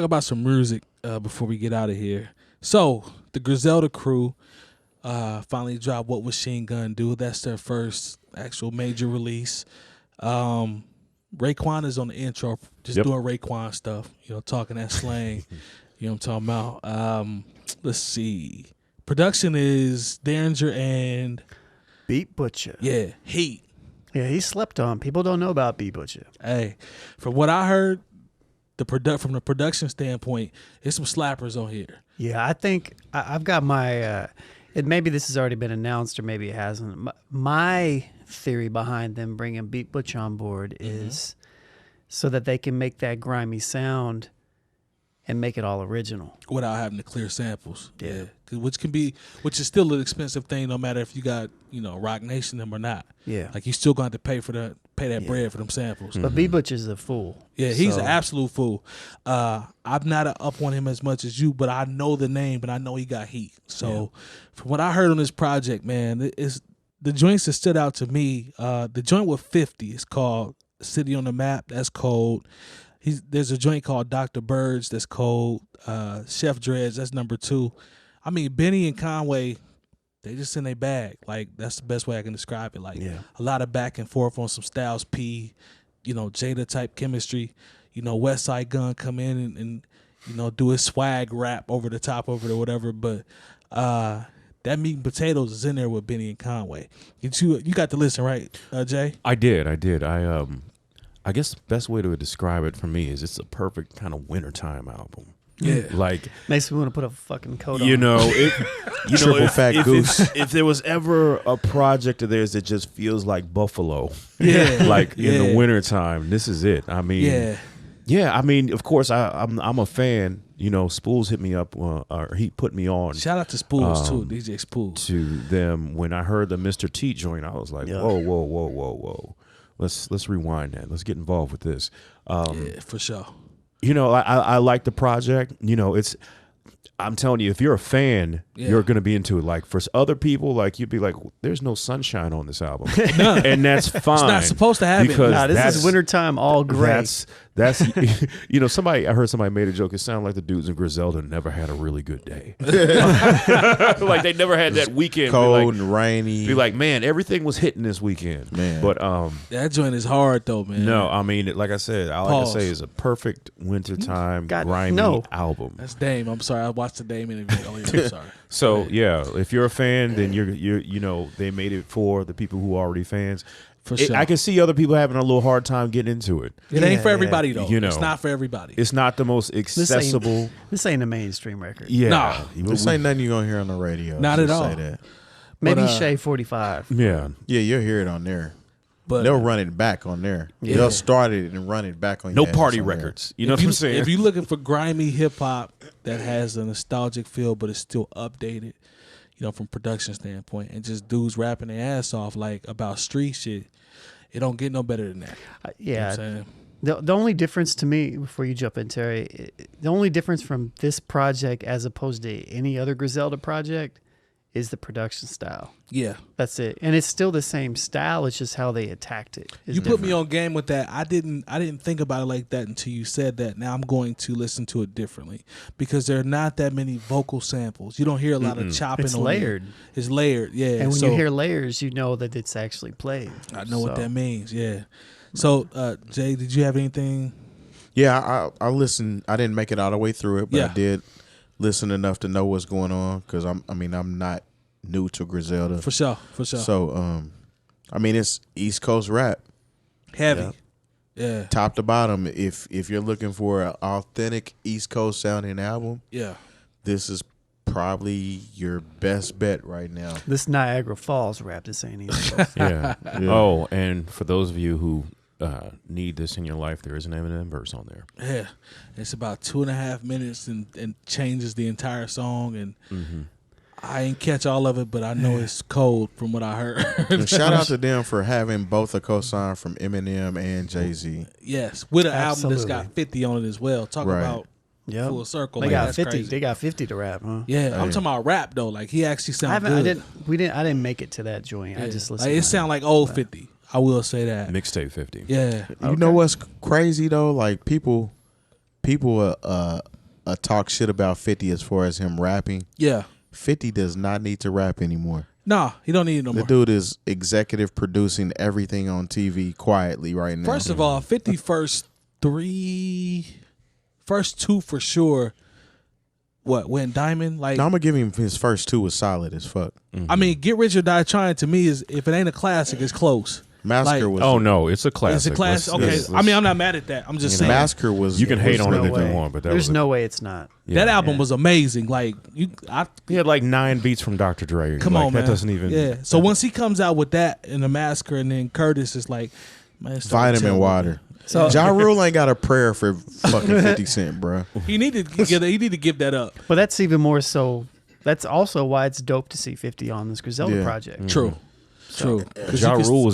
talk about some music before we get out of here. So the Griselda crew finally dropped What Machine Gun Do. That's their first actual major release. Raekwon is on the intro, just doing Raekwon stuff, talking that slang. You know what I'm talking about? Let's see. Production is Daringer and Beat Butcha. Yeah, Heat. Yeah, he slept on. People don't know about Beat Butcha. Hey, from what I heard, from the production standpoint, there's some slappers on here. Yeah, I think I've got my. Maybe this has already been announced, or maybe it hasn't. My theory behind them bringing Beat Butcha on board is so that they can make that grimy sound and make it all original without having to clear samples. Yeah, which is still an expensive thing, no matter if you got Rock Nation them or not. Yeah, like you still going to have to pay that bread for them samples. But Beat Butcha's a fool. Yeah, he's an absolute fool. I'm not up on him as much as you, but I know the name, and I know he got heat. So from what I heard on this project, man, the joints that stood out to me. The joint with 50 is called City on the Map. That's cold. There's a joint called Dr. Birds that's cold. Chef Dreads, that's number 2. I mean, Benny and Conway, they just in their bag. Like, that's the best way I can describe it. Like, a lot of back and forth on some Styles P, Jada type chemistry. West Side Gun come in and do his swag rap over the top of it or whatever. But that meat and potatoes is in there with Benny and Conway. You got to listen, right, Jay? I did. I guess the best way to describe it for me is it's a perfect kind of wintertime album. Yeah, like makes me want to put a fucking coat on. Triple Fat Goose. If there was ever a project of theirs that just feels like Buffalo, in the wintertime, this is it. I mean, I mean, of course, I'm a fan. Spoolz hit me up, or he put me on. Shout out to Spoolz too, DJ Spoolz. To them when I heard the Mr. T joint, I was like, whoa. Let's rewind that. Let's get involved with this. Yeah, for sure. I like the project. I'm telling you, if you're a fan, you're going to be into it. Like for other people, like you'd be like, "There's no sunshine on this album," and that's fine. It's not supposed to happen. Because this is wintertime, all gray. That's I heard somebody made a joke. It sounded like the dudes in Griselda never had a really good day. Like they never had that weekend. Cold and rainy. Be like, man, everything was hitting this weekend. Man, but that joint is hard though, man. No, I mean, like I said, all I can say is a perfect wintertime grimy album. That's Dame. I'm sorry, I watched the Dame interview earlier. I'm sorry. So if you're a fan, then you're they made it for the people who are already fans. For sure. I can see other people having a little hard time getting into it. It ain't for everybody though. It's not for everybody. It's not the most accessible. This ain't a mainstream record. Yeah, this ain't nothing you're gonna hear on the radio. Not at all. Say that. Maybe 𝐀𝐿 45. Yeah, you'll hear it on there. But they'll run it back on there. Yeah. They'll start it and run it back on. No party records. You know what I'm saying? If you're looking for grimy hip hop that has a nostalgic feel, but it's still updated, from production standpoint, and just dudes rapping their ass off like about street shit, it don't get no better than that. The only difference to me, before you jump in, Terry, the only difference from this project as opposed to any other Griselda project is the production style. Yeah. That's it. And it's still the same style, it's just how they attacked it. You put me on game with that. I didn't think about it like that until you said that. Now I'm going to listen to it differently because there are not that many vocal samples. You don't hear a lot of chopping. It's layered. It's layered, yeah. And when you hear layers, you know that it's actually played. I know what that means, yeah. So, Jay, did you have anything? Yeah, I listened. I didn't make it all the way through it, but I did listen enough to know what's going on because I'm not new to Griselda. For sure. So, it's East Coast rap. Heavy. Yeah. Top to bottom. If you're looking for an authentic East Coast sounding album, this is probably your best bet right now. This Niagara Falls rap, this ain't East Coast. Yeah. Oh, and for those of you who need this in your life, there is an Eminem verse on there. Yeah. It's about 2.5 minutes and changes the entire song, and I ain't catch all of it, but I know it's cold from what I heard. Shout out to them for having both a cosign from Eminem and Jay-Z. Yes, with an album that's got 50 on it as well. Talk about full circle. They got 50. Crazy. They got 50 to rap, huh? Yeah, I'm talking about rap though. Like he actually sounds good. I didn't make it to that joint. I just listened. It sound like old 50. I will say that. Mixtape 50. Yeah. You know what's crazy though? Like people people talk shit about 50 as far as him rapping. Yeah. 50 does not need to rap anymore. Nah, he don't need it no more. The dude is executive producing everything on TV quietly right now. First of all, 50 first two for sure. What went diamond? Like no, I'm gonna give him his first two was solid as fuck. I mean, Get Rich or Die Trying to me is, if it ain't a classic, it's close. Massacre Like, was. Oh no, it's a classic. It's a classic. Okay, let's- I mean, I'm not mad at that. I'm just saying Massacre was. You can hate on no it if way. you want, but that There's was no way it's not. that album was amazing. Like he had like 9 beats from Dr. Dre. Come like, on, man. That doesn't even. Yeah. So once he comes out with that in the Massacre, and then Curtis is like, man, Vitamin water. So Ja Rule ain't got a prayer for fucking 50 Cent, bro. He needed to give that up. But that's even more so. That's also why it's dope to see 50 on this Griselda Yeah. project. True. True. Ja Rule was